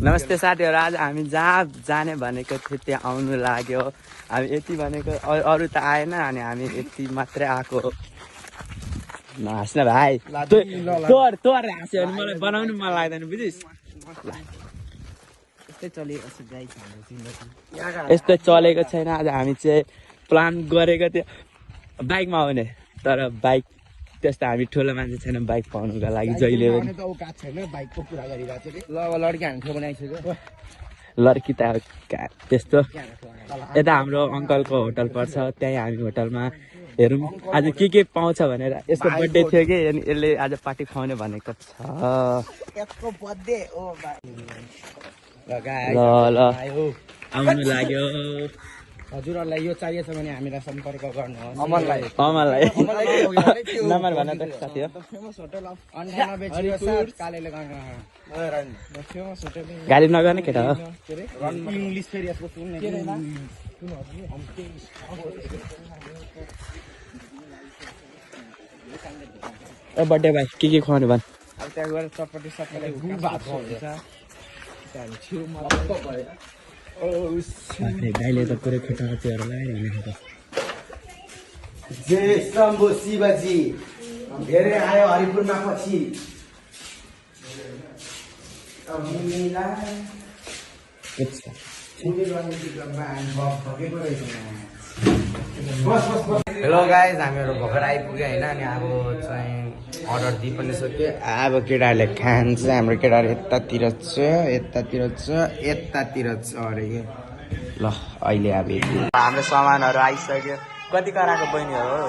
नमस्ते साथीहरु, आज हामी जहाँ जाने भनेको थियो त्यहाँ आउनु लाग्यो। हामी यति भनेको अरु त आएन अनि हामी यति मात्रै आएको। नहाँस्न भाइ, तोर हाँस्यो भने मलाई बनाउनु मन लाग्दैन बुझिस्। यस्तै चलेको छैन। आज हामी चाहिँ प्लान गरेको थियो बाइकमा आउने, तर बाइक त्यस्तो हामी ठुलो मान्छे छैन बाइक पाउनुको लागि जहिले पनि। लड्की त त्यस्तो यता हाम्रो अङ्कलको होटल पर्छ, त्यहीँ हामी होटलमा हेरौँ आज के पाउँछ भनेर। यसको बर्थडे थियो कि यसले आज पार्टी खुवाउने भनेको छ। ल आउनु लाग्यो। हजुरहरूलाई यो चाहिएछ भने हामीलाई सम्पर्क गर्नुहोस्। अमललाई नम्बर भन त साथी हो। गाली नगर्ने केटा हो। इङ्ग्लिस फेरि यसको सुन्ने बर्थडे भाइ के खुवाउने भन्। अब त्यहाँ गएर चटपटी सबैलाई गाईले त पुरै खुट्टा चेयर लगाइरहेको त। जय शम्भु शिवजी धेरै आयो हरिपुरमा पछि। हेलो गाइज, हामीहरू भर्खर आइपुग्यो होइन। अनि अब चाहिँ अर्डर दिइ पनि सक्यो। अब केटाहरूले खान्छ। हाम्रो केटाहरू यतातिर छ अरे के। ल अहिले अब हाम्रो सामानहरू आइसक्यो। कति कराएको बहिनीहरू हो।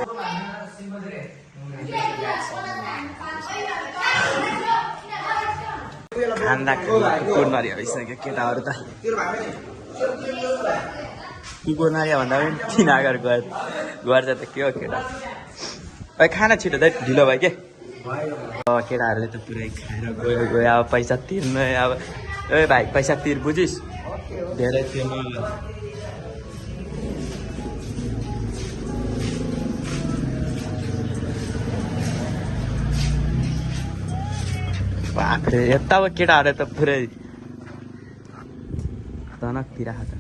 खाँदा कुकुर नरिया भइसक्यो केटाहरू त। कुकुर नरिया भन्दा पनि तिनीहरू गर्छ त के हो केटा। खाना छिटो त ढिलो भयो के। केटाहरूले त पुरै खाएर गयो। अब पैसा तिर्नु अब। ए भाइ पैसा तिर बुझिस्, धेरै तिर्नु। बाफ्रे यता केटाहरू त पुरै तनकतिर त।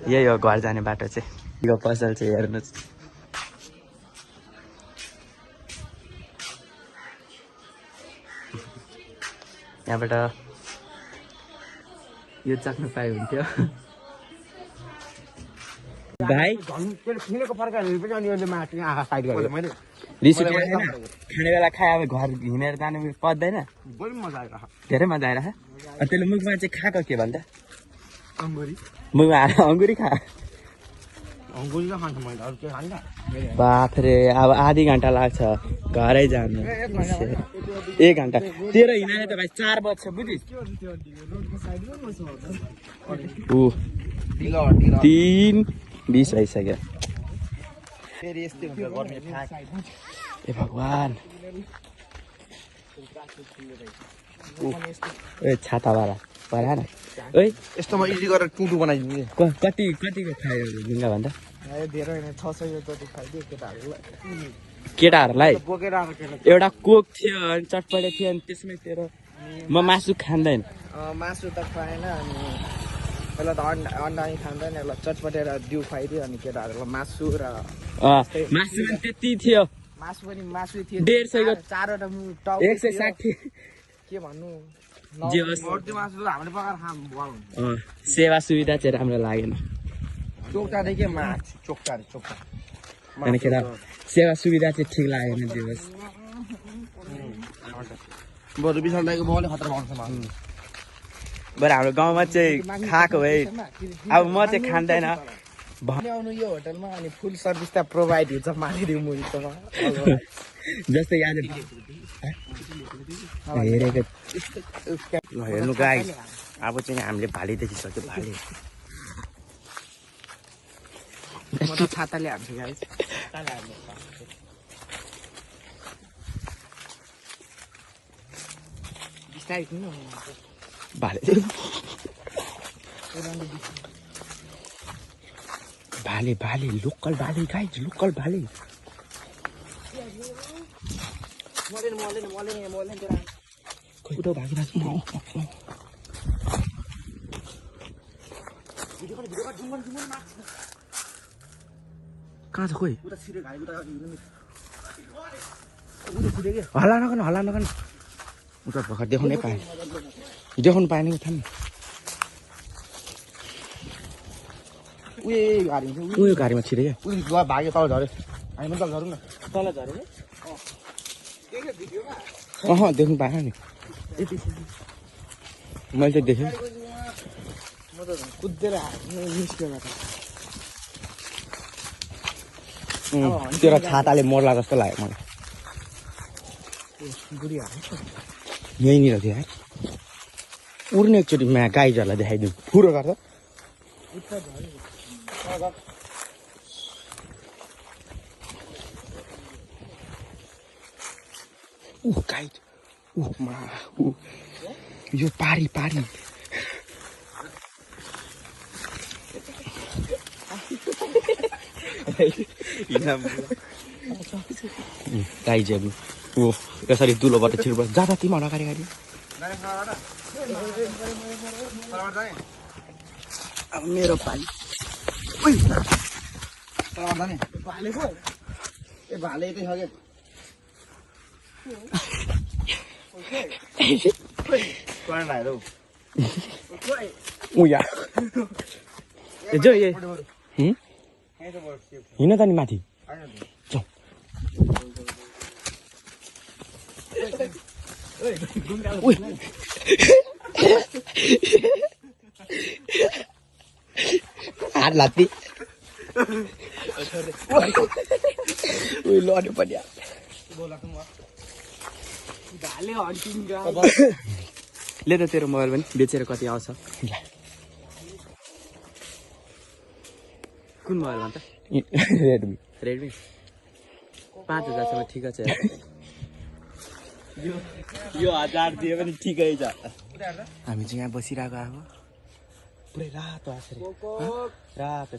यही हो घर जाने बाटो चाहिँ। यो पसल चाहिँ हेर्नुहोस्। यहाँबाट यो चाख्नु पाए हुन्थ्यो भाइ। रिस उठेर खाने बेला खाए अब घर हिँडेर जानु पर्दैन। धेरै मजा आइरह। त्यसले मुखमा चाहिँ खाएको के भन्छ मुखमा हालेर अङ्गुरी खा। बाफ्रे अब आधी घन्टा लाग्छ घरै जानु। 1 घन्टा तेरो हिँडाले त भाइ 4 बज्छ बुझिस्। 3:20 भइसक्यो। ए भगवान्, ए छातावाला परा न। ओइ यस्तोमा इजी गरेर टुटु बनाइदिनु। कतिको खायो ढुङ्गा भन्दा। धेरै होइन 600 जति खाइदियो केटाहरूलाई। एउटा कोक थियो अनि चटपटे थियो अनि त्यसमै तेरो। म मासु खाँदैन। मासु त खुवाएन। अनि पहिला त अन्डा खाँदैन। यसलाई चटपटेर दिउ खुवाइदियो। अनि केटाहरूलाई मासु र मासु पनि त्यति थियो। मासु पनि मासु थियो 150 को 4वटा 160 के भन्नु। सेवा सुविधा चाहिँ राम्रो लागेन। चोक्टादेखि माछ चोक्टा अनि केटा सेवा सुविधा चाहिँ ठिक लागेन दिवस। बरु विशाल दाइको बाउले खतरा पाउँछ। बरु हाम्रो गाउँमा चाहिँ खाएको है। अब म चाहिँ खाँदैन। आउनु यो होटलमा अनि फुल सर्भिस त प्रोभाइड हुन्छ मालिदिउँ मुरीकोमा। जस्तै आज हेरेको ल हेर्नु गाइस। अब चाहिँ हामीले भाले देखिसक्यो। भाले म त छाताले हान्छु गाइस। बिस्तारै किन भाले भाले लोकल भाले गाइस, लोकल भाले। मोलेन उठो भागिरहेको कहाँ छ खोइ हल्ला नगर्नु उता भर्खर देखाउनु पाएन कि थाहा उयो गाडीमा छिरे क्या भाग्यो तल झऱ्यो हामी पनि तल झरौँ न तल झऱ्यो अह देख्नु पाएन नि मैले चाहिँ देखेँ म त कुदेर निस्केर तेरो छाताले मर्ला जस्तो लाग्यो मलाई यहीँनिर थियो यार उड्ने एकचोटि गाइजहरूलाई देखाइदिउँ फुरो गर्छ गाइड यो पारी गाइजहरू यसरी दुलोबाट छिर्नुपर्छ जाँदा तिमीहरू अगाडि अब मेरो पाली भाले यतै छ क्या हिँड त नि माथि हात लात्ती लड्यो पनि ले त तेरो मोबाइल पनि बेचेर कति आउँछ कुन मोबाइल भन्छ रेडमी 5000सम्म ठिकै छ यो 1000 दिए पनि ठिकै छ हामी चाहिँ यहाँ बसिरहेको अब पुरै रातो आछ रातो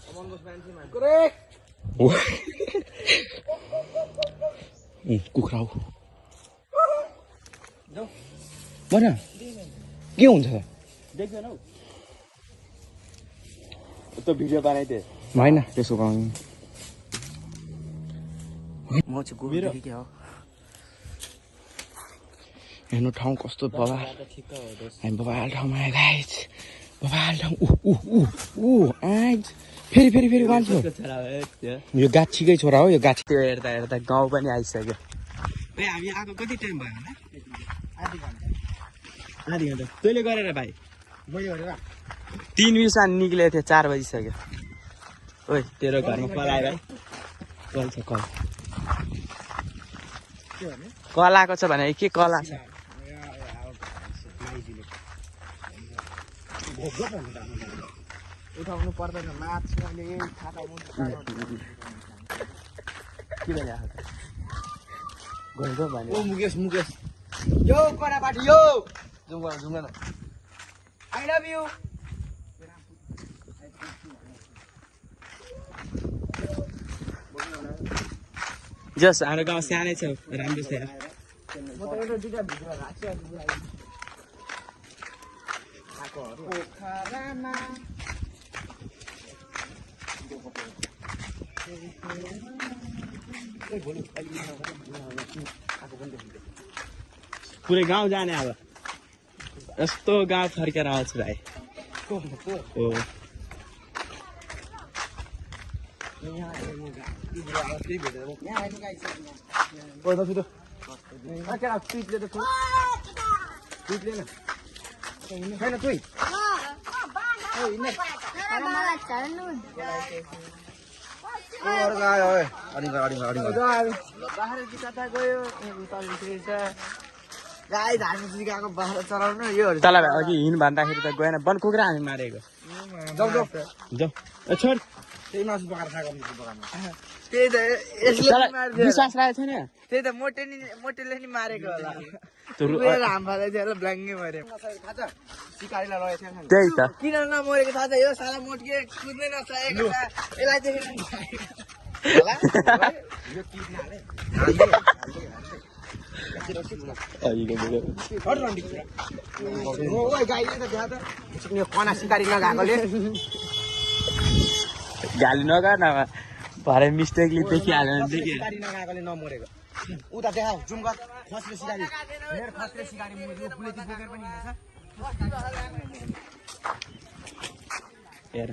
कुखुरा हो भन के हुन्छ त देख्दैन हौ त भिडियो बनाइदिए होइन त्यसो गर्नु म चाहिँ गोरुदेखि के हो हेर्नु ठाउँ कस्तो बबाल हामी बबाल ठाउँमा आयो गाइज बबाल ठाउँ आज फेरि मान्छे यो गाछीकै छोरा हो यो गाछी त्यो हेर्दा गाउँ पनि आइसक्यो भाइ हामी आएको कति टाइम भयो होला आधी घन्टा तैँले गरेर भाइ मैले गरेर 3 बिसमा निक्लेको थियो 4 बजिसक्यो ओइ तेरो घरमा कल आयो भाइ कल छ कल आएको छ भने के कल आएको छ उठाउनु पर्दैन माछाले खाता के भने गएको भने ओ मुकेश यो करापाटी यो जुङ न आई लभ यु जस हाम्रो गाउँ सानै छ राम्रो छ म त एउटा दुईटा भिडियो राख्छु पोखरामा पुरै गाउँ जाने अब यस्तो गाउँ फर्केर आउँछु भाइ गाई धार्नु सिकाएको बाह्र चलाउनु योहरू तल अघि हिँड भन्दाखेरि त गएन वन कुखुरा हामी मारेको जाऊ छोड त्यही मासु पकाएर खाएको दोकानमा त्यही त यसले मार्दियो विश्वास राखेको छैन त्यही त मोटेले नि मारेको होला हाम फाल्दै थियो होला ब्ल्याङ्गै मऱ्यो सिकारीलाई लगेको थियो त्यही त किन नमरेको थाहा छ यो साला मोटके कुद्नै नसकेको यसलाई चाहिँ कना सिकारी नगएकोले गाली नगर न भरे मिस्टेकली देखिहाल्यो भने देखिहाल्यो सिकारी नगएकोले नमरेको उता देखा जुम गर खस्रे सिकारी मेरो खस्रे सिकारी मुनि बुलेटी बोकेर पनि हिँड्छ हेर